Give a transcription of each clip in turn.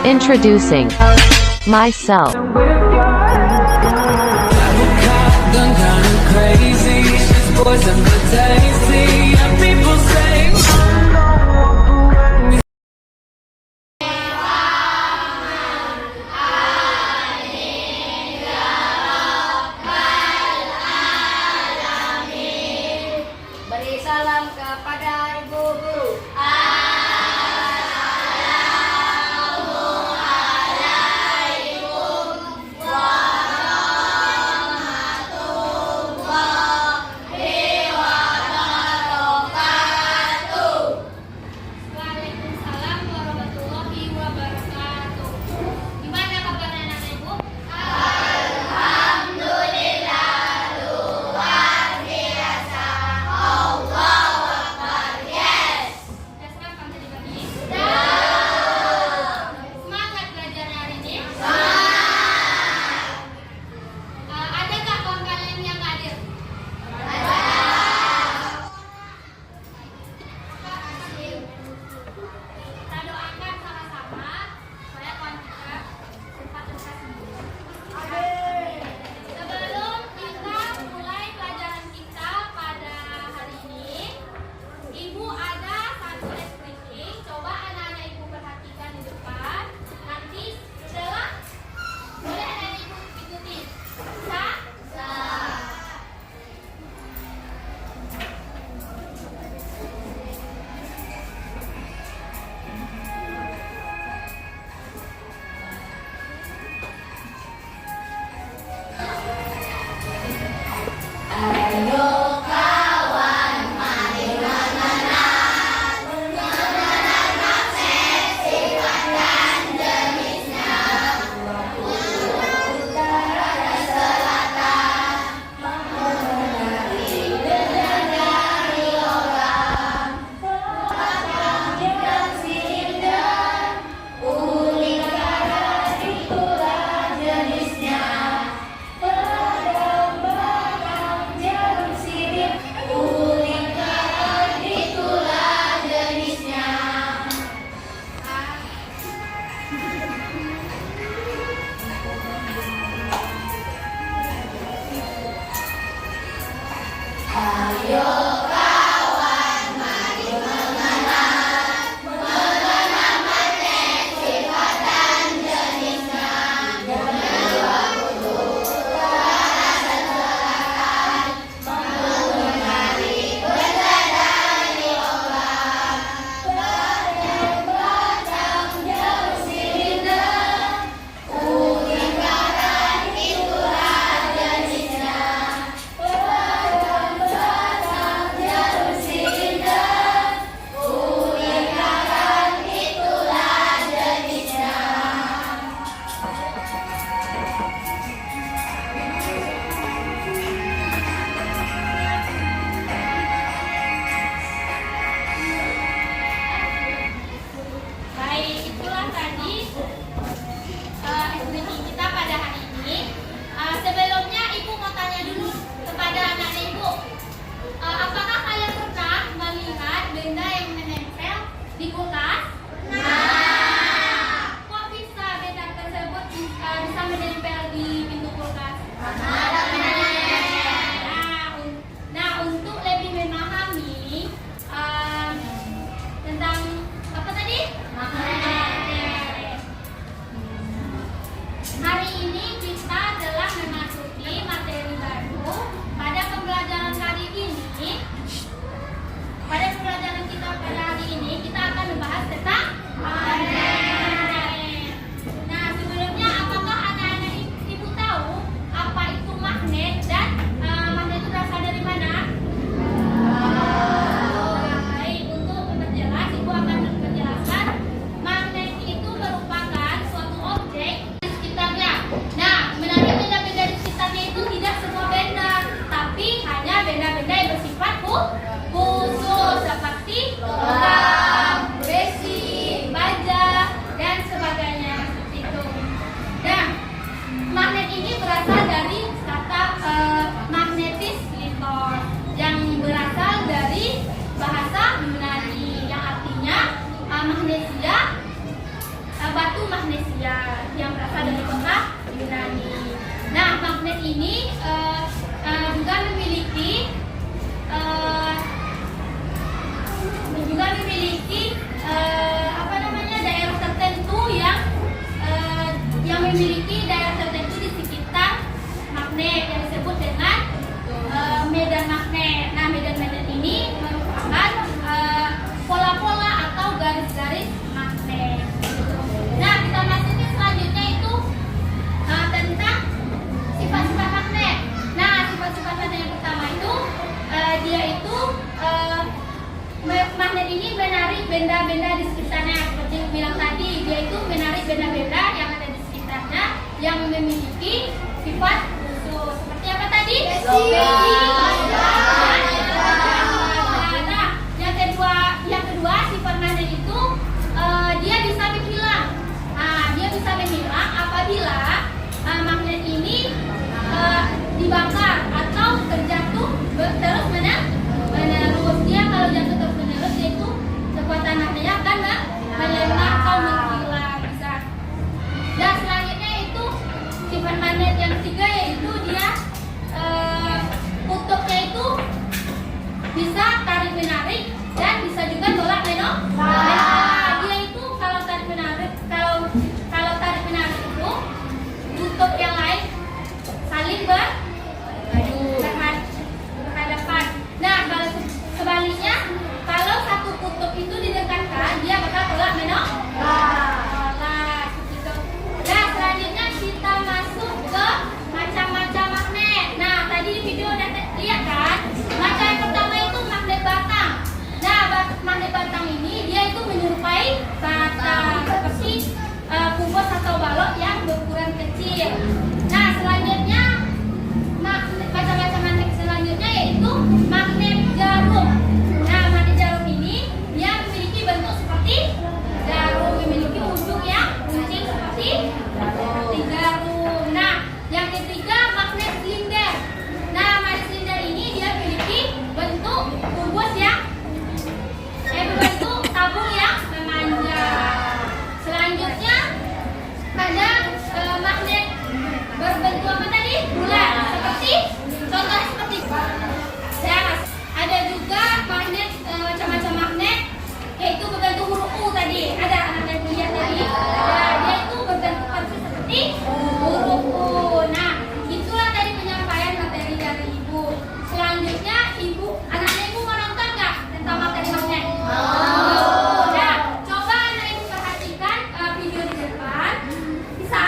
Introducing myself. Beri salam kepada ibu guru. Waalaikumsalam warahmatullahi wabarakatuh. Gimana kabarnya anak ibu? Sudah seragam tadi pagi? Semangat belajar hari ini? Ada nggak kawan kalian yang nggak hadir? Kita doakan sama-sama supaya kawan kita cepat sembuh. Sebelum kita mulai pelajaran kita pada hari ini, Ibu ada satu explaining. Coba anak-anak ibu perhatikan di depan. Nanti setelah boleh anak-anak ibu ikuti. Bisa? Baik, itulah tadi explaining kita pada hari ini. Sebelumnya ibu mau tanya dulu kepada anak-anak ibu. Apakah kalian pernah melihat benda yang menempel di kulkas? Kok bisa benda tersebut bisa menempel di pintu kulkas? Nah, untuk lebih memahami tentang apa tadi? Hari ini kita telah memasuki materi baru. Pada pembelajaran kali ini batu magnesia yang berasal dari kota Yunani. Nah, magnet ini juga memiliki daerah tertentu yang memiliki daerah tertentu di sekitar magnet yang disebut dengan medan magnet. Nah, medan-medan ini merupakan pola-pola atau garis-garis magnet. Nah, kita masukin selanjutnya itu tentang sifat-sifat magnet. Nah, sifat-sifat magnet yang pertama itu dia itu magnet ini menarik benda-benda di sekitarnya. Seperti yang bilang tadi, dia itu menarik benda-benda yang ada di sekitarnya yang memiliki sifat khusus. Seperti apa tadi? Nah, yang kedua sifat magnet itu dia bisa menghilang. Dia bisa menghilang apabila magnet ini dibakar atau terjatuh terus menerus. Dia kalau jatuh terus menerus, dia itu kekuatan magnetnya akan melemah atau menghilang bisa. Dan selanjutnya itu sifat magnet yang ketiga, yaitu dia kutubnya itu bisa tarik menarik dan bisa juga tolak menolak. Dia itu kalau tarik menarik itu kutub yang lain saling berhadapan. Nah, kalau sebaliknya, kalau satu kutub itu didekatkan, dia bakal tolak menolak. Gitu. Nah, selanjutnya kita masuk ke macam-macam magnet. Nah, tadi di video udah lihat kan? Macam yang pertama itu magnet batang. Nah, magnet batang ini dia itu menyerupai batang seperti kubus atau balok yang berukuran kecil. Nah, selanjutnya macam-macam magnet selanjutnya yaitu magnet jarum. Nah, magnet jarum ini dia memiliki bentuk seperti jarum, memiliki ujung yang kuncing seperti jarum. Nah, yang ketiga magnet silinder. Nah, magnet silinder ini dia memiliki bentuk kubus yang berbentuk tabung yang memanjang. Selanjutnya ada magnet berbentuk apa tadi? Bulat. Contohnya seperti dan ada juga magnet macam-macam magnet yaitu berbentuk huruf U tadi. Ada anak yang lihat tadi. Dia itu berbentuk seperti huruf U. Nah, itulah tadi penyampaian materi dari Ibu. Selanjutnya anaknya Ibu mau nonton nggak tentang materi magnet? Nah, coba anak Ibu perhatikan video di depan. Bisa?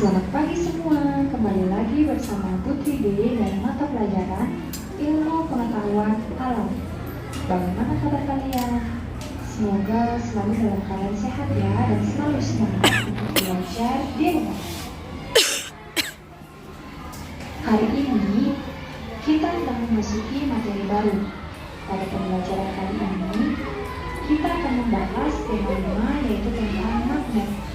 Selamat pagi semua, kembali lagi bersama Putri D dari mata pelajaran Ilmu Pengetahuan Alam. Bagaimana kabar kalian? Semoga selalu dalam keadaan sehat ya, dan selalu semangat untuk belajar di rumah. Hari ini kita akan memasuki materi baru. Pada pembelajaran kali ini kita akan membahas tema 5, yaitu tentang magnet.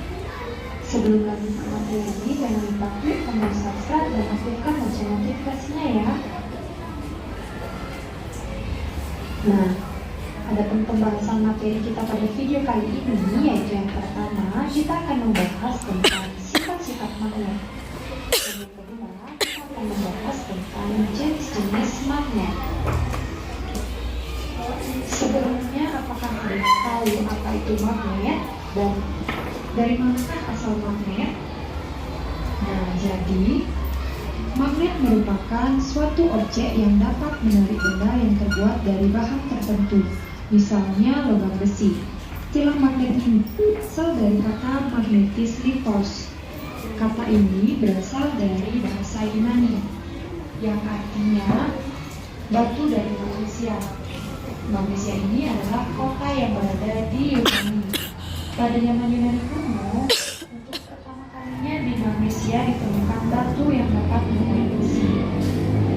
Sebelum lanjut ke materi ini, jangan lupa klik tombol subscribe dan aktifkan lonceng notifikasinya ya. Nah, adapun pembahasan materi kita pada video kali ini, yaitu yang pertama, kita akan membahas tentang sifat-sifat magnet. Dan yang kedua, kita akan membahas tentang jenis-jenis magnet. Sebelumnya, apakah kalian tahu apa itu magnet dan dari manakah asal magnet? Nah, jadi magnet merupakan suatu objek yang dapat menarik benda yang terbuat dari bahan tertentu, misalnya logam besi. Istilah magnet ini berasal dari kata magnetische force. Kata ini berasal dari bahasa Yunani. yang artinya batu dari magnesia. Magnesia ini adalah kota yang berada di Yunani. Pada zaman Yunani kuno, untuk pertama kalinya di Magnesia ditemukan batu yang dapat menarik besi.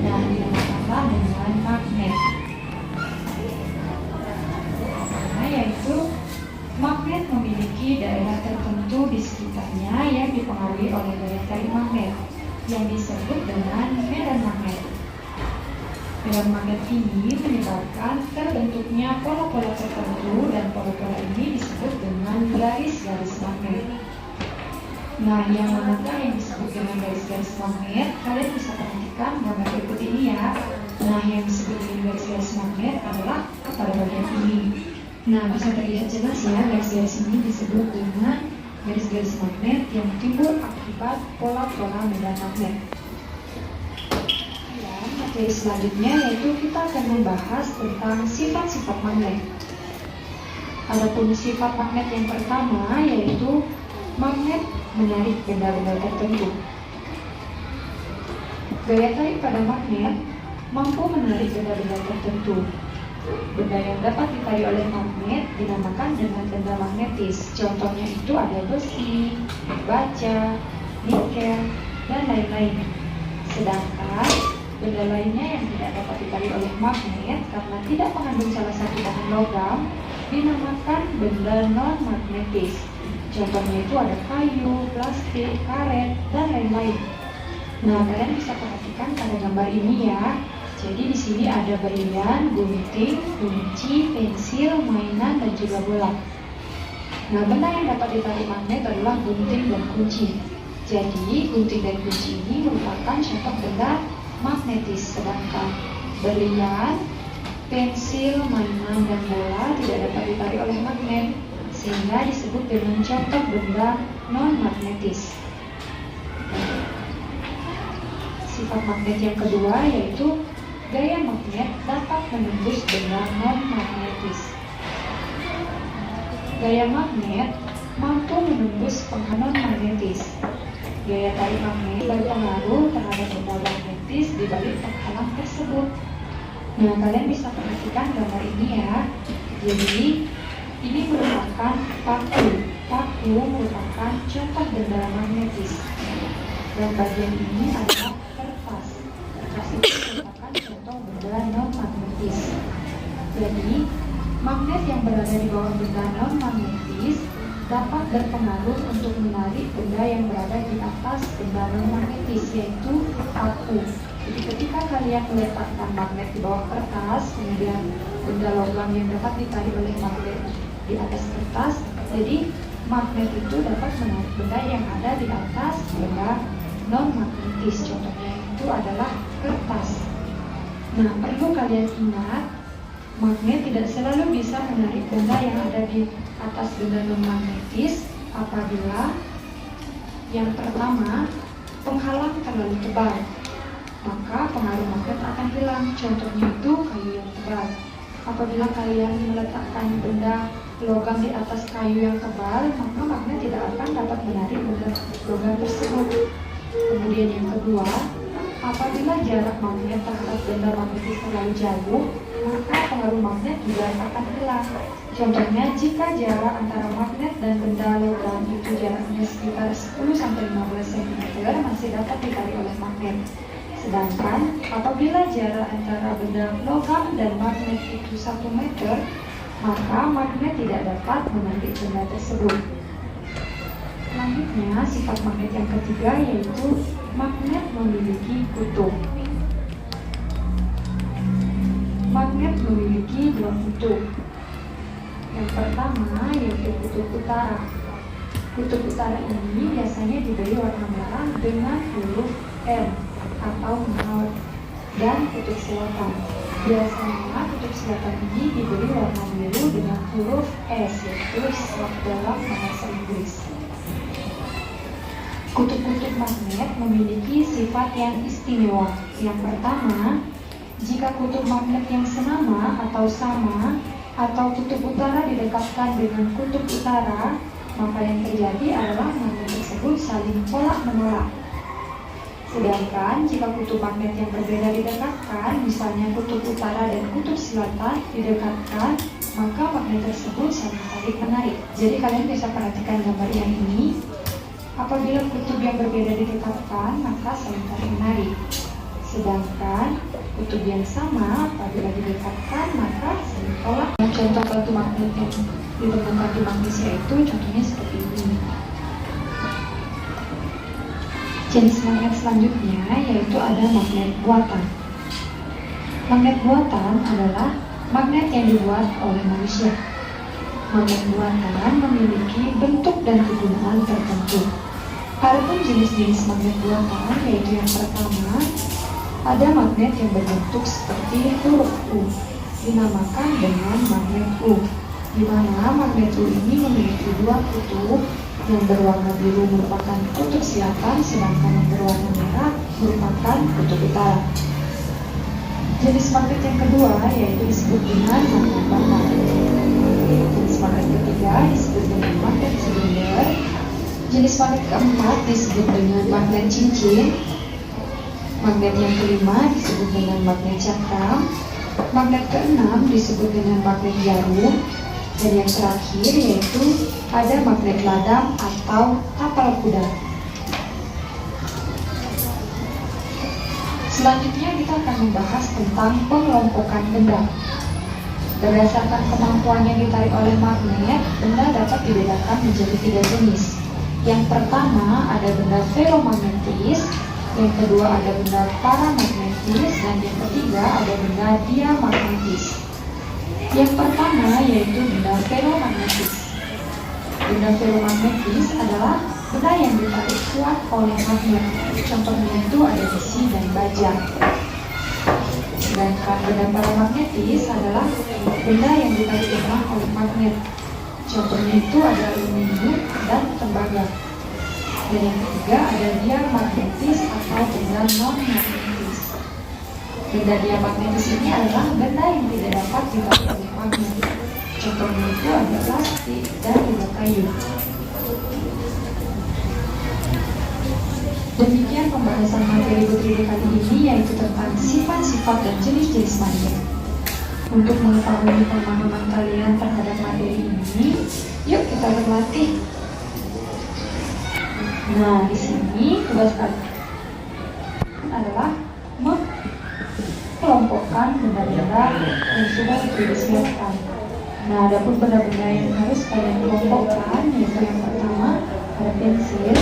Nah, dinamakanlah dengan magnet. Nah, yaitu magnet memiliki daerah tertentu di sekitarnya yang dipengaruhi oleh daya tarik magnet yang disebut dengan medan magnet. Medan magnet ini menyebabkan terbentuknya pola-pola tertentu dan pola-pola ini disebut dengan garis-garis magnet. Nah, yang manakah yang disebut dengan garis-garis magnet? Kalian bisa perhatikan gambar berikut ini ya. Nah, yang disebut dengan garis-garis magnet adalah pada bagian ini. Nah, bisa terlihat jelas ya, garis-garis ini disebut dengan garis-garis magnet yang timbul akibat pola-pola medan magnet. Materi selanjutnya yaitu kita akan membahas tentang sifat-sifat magnet. Adapun sifat magnet yang pertama yaitu magnet menarik benda-benda tertentu. Gaya tarik pada magnet mampu menarik benda-benda tertentu. Benda yang dapat ditarik oleh magnet dinamakan dengan benda magnetis. Contohnya itu ada besi, baja, nikel, dan lain-lain. Sedangkan benda lainnya yang tidak dapat ditarik oleh magnet karena tidak mengandung salah satu bahan logam dinamakan benda non-magnetis. Contohnya itu ada kayu, plastik, karet, dan lain-lain. Nah, kalian bisa perhatikan pada gambar ini ya. Jadi di sini ada berlian, gunting, kunci, pensil, mainan, dan juga bola. Nah, benda yang dapat ditarik magnet adalah gunting dan kunci. Jadi, gunting dan kunci ini merupakan contoh benda magnetis, sedangkan berlian, pensil, mainan, dan bola tidak dapat ditarik oleh magnet, sehingga disebut dengan contoh benda non-magnetis. Sifat magnet yang kedua yaitu gaya magnet dapat menembus benda non-magnetis. Gaya magnet mampu menembus penghalang magnetis. Gaya tarik magnet berpengaruh terhadap benda magnetis di balik penghalang tersebut. Nah, kalian bisa perhatikan gambar ini ya. Jadi, ini merupakan paku. Paku merupakan contoh benda magnetis. Dan bagian ini adalah kertas. Kertas itu merupakan contoh benda non-magnetis. Jadi, magnet yang berada di bawah benda non-magnetis dapat berpengaruh untuk menarik benda yang berada di atas benda non-magnetis, yaitu paku. Jadi ketika kalian meletakkan magnet di bawah kertas, kemudian benda logam yang dapat ditarik oleh magnet di atas kertas, jadi magnet itu dapat menarik benda yang ada di atas benda non-magnetis. Contohnya itu adalah kertas. Nah, perlu kalian ingat, magnet tidak selalu bisa menarik benda yang ada di atas benda non-magnetis apabila yang pertama penghalang terlalu tebal, maka pengaruh magnet akan hilang. Contohnya itu kayu yang tebal. Apabila kalian meletakkan benda logam di atas kayu yang tebal, maka magnet tidak akan dapat menarik benda logam tersebut. Kemudian yang kedua, apabila jarak magnet terhadap benda magnetis terlalu jauh, maka pengaruh magnet juga akan hilang. Contohnya, jika jarak antara magnet dan benda logam itu jaraknya sekitar 10-15 cm masih dapat ditarik oleh magnet. Sedangkan apabila jarak antara benda logam dan magnet itu 1 meter, maka magnet tidak dapat menarik benda tersebut. Selanjutnya, sifat magnet yang ketiga yaitu magnet memiliki kutub. Magnet memiliki 2 kutub. Yang pertama yaitu kutub utara. Kutub utara ini biasanya diberi warna merah dengan huruf M atau North, dan kutub selatan. Biasanya kutub selatan ini diberi warna biru dengan huruf S, yaitu South dalam bahasa Inggris. Kutub-kutub magnet memiliki sifat yang istimewa. Yang pertama, jika kutub magnet yang senama atau sama atau kutub utara didekatkan dengan kutub utara, maka yang terjadi adalah magnet tersebut saling tolak-menolak. Sedangkan jika kutub magnet yang berbeda didekatkan, misalnya kutub utara dan kutub selatan didekatkan, maka magnet tersebut saling tarik menarik. Jadi kalian bisa perhatikan gambar yang ini. Apabila kutub yang berbeda didekatkan, maka saling tarik menarik. Sedangkan kutub yang sama apabila didekatkan, maka saling tolak. Contoh batu magnet yang ditemukan di magnesia itu contohnya seperti ini. Jenis magnet selanjutnya yaitu ada magnet buatan. Magnet buatan adalah magnet yang dibuat oleh manusia. Magnet buatan memiliki bentuk dan kegunaan tertentu. Adapun jenis-jenis magnet buatan yaitu yang pertama, ada magnet yang berbentuk seperti huruf U, dinamakan dengan magnet U, di mana magnet U ini memiliki dua kutub. Yang berwarna biru merupakan kutub selatan, sedangkan yang berwarna merah merupakan kutub utara. Jenis magnet yang kedua yaitu disebut dengan magnet bakar. Jenis magnet ketiga disebut dengan magnet silinder. Jenis magnet keempat disebut dengan magnet cincin. Magnet yang kelima disebut dengan magnet cakram. Magnet keenam disebut dengan magnet jarum. Dan yang terakhir yaitu ada magnet ladang atau tapal kuda. Selanjutnya kita akan membahas tentang pengelompokan benda. Berdasarkan kemampuan yang ditarik oleh magnet, benda dapat dibedakan menjadi 3 jenis. Yang pertama ada benda feromagnetis, yang kedua ada benda paramagnetis, dan yang ketiga ada benda diamagnetis. Yang pertama yaitu benda feromagnetis. Benda feromagnetis adalah benda yang ditarik kuat oleh magnet. Contohnya itu ada besi dan baja. Sedangkan benda paramagnetis adalah benda yang ditarik lemah oleh magnet. Contohnya itu ada aluminium dan tembaga. Dan yang ketiga ada diamagnetis atau benda non-magnetis. Benda diamagnetis ini adalah benda yang tidak dapat ditarik oleh magnet. Contohnya itu ada plastik dan juga kayu. Demikian pembahasan materi Butridi kali ini, yaitu tentang sifat-sifat dan jenis-jenis magnet. Untuk mengetahui pemahaman kalian terhadap materi ini, yuk kita berlatih. Nah, di sini tugas kalian adalah mengelompokkan benda-benda yang sudah disiapkan. Nah, adapun benda-benda yang harus kalian kelompokkan yaitu yang pertama ada pensil,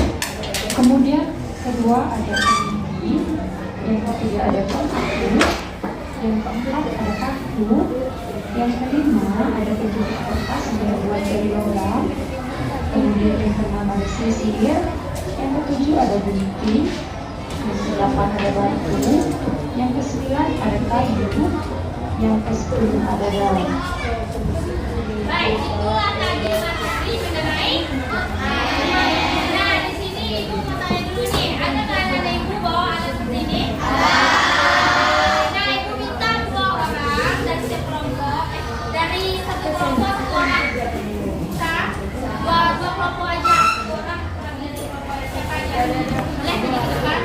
kemudian kedua ada peniti, yang ketiga ada pensil, yang keempat ada kaku, yang kelima ada penjepit kertas yang terbuat dari logam, kemudian yang keenam ada sisir, yang ketujuh ada gunting, yang kedelapan ada batu, yang kesembilan ada kayu, yang ke-10 ada daun. Baik, itulah tadi materi mengenai. Nah, di sini ibu mau tanya dulu nih, ada nggak anak ibu bawa alat seperti ini? Nah, ibu minta 2 orang dari setiap kelompok, dari satu kelompok 1 orang. Bisa? Dua kelompok aja, 2 orang dari kelompok siapa aja? Boleh pergi ke depan?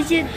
pijit.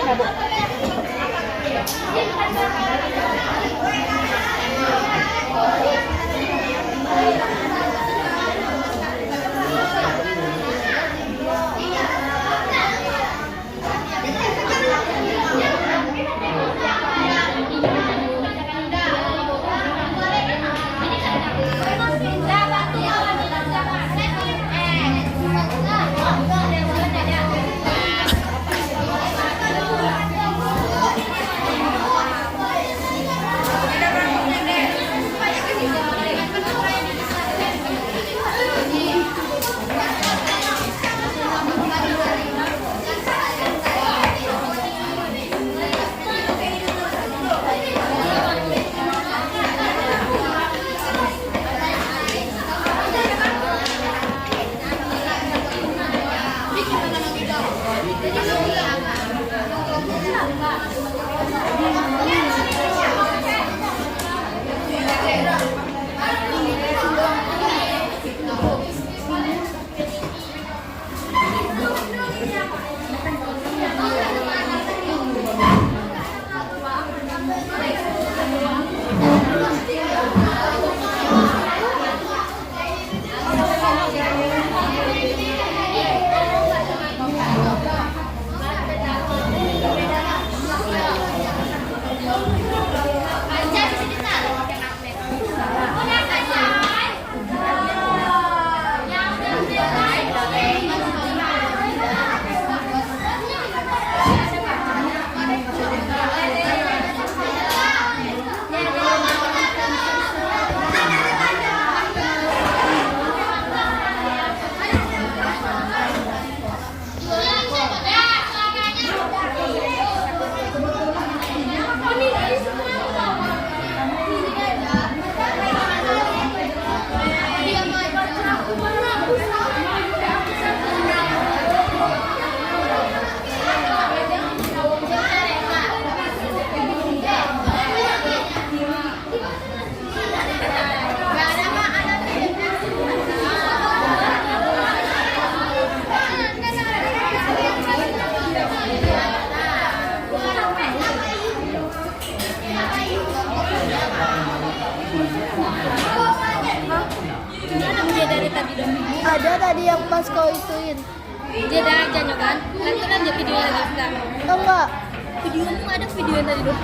Coba kerjakan yang sama-sama. Satu Ada tadi yang pas kau ituin. Dia dah aja kan? Lanturan aja video lagi sekarang. Enggak. Videomu ada video yang tadi dong.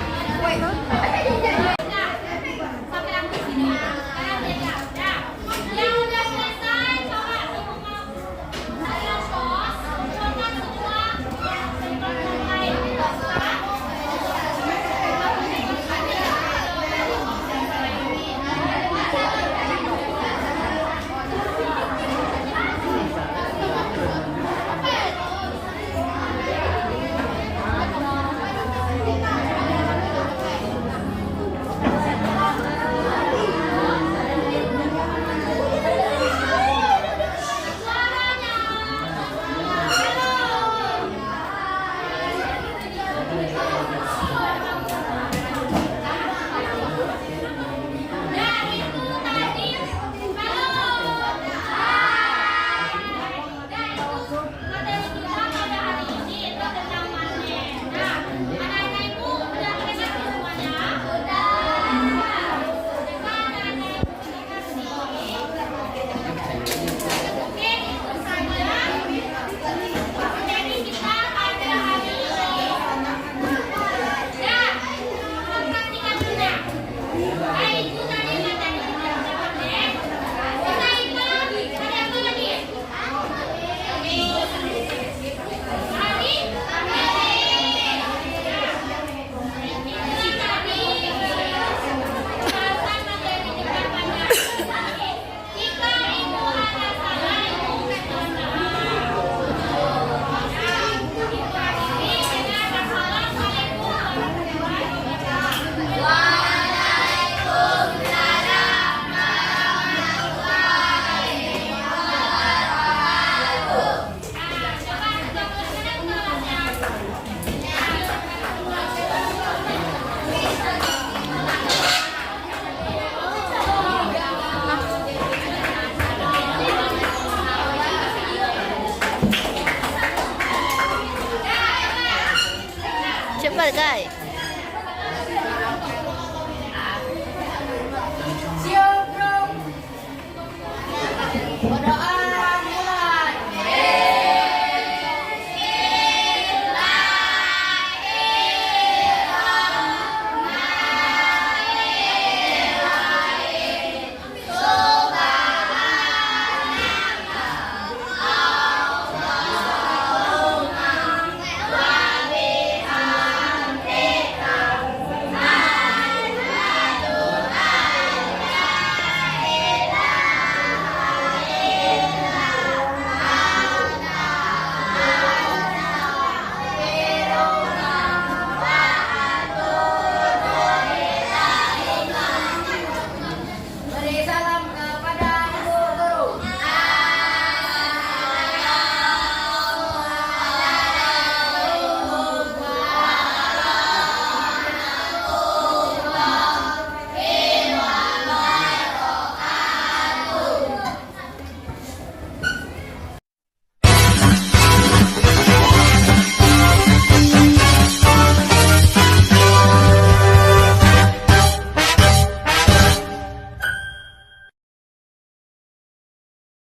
See you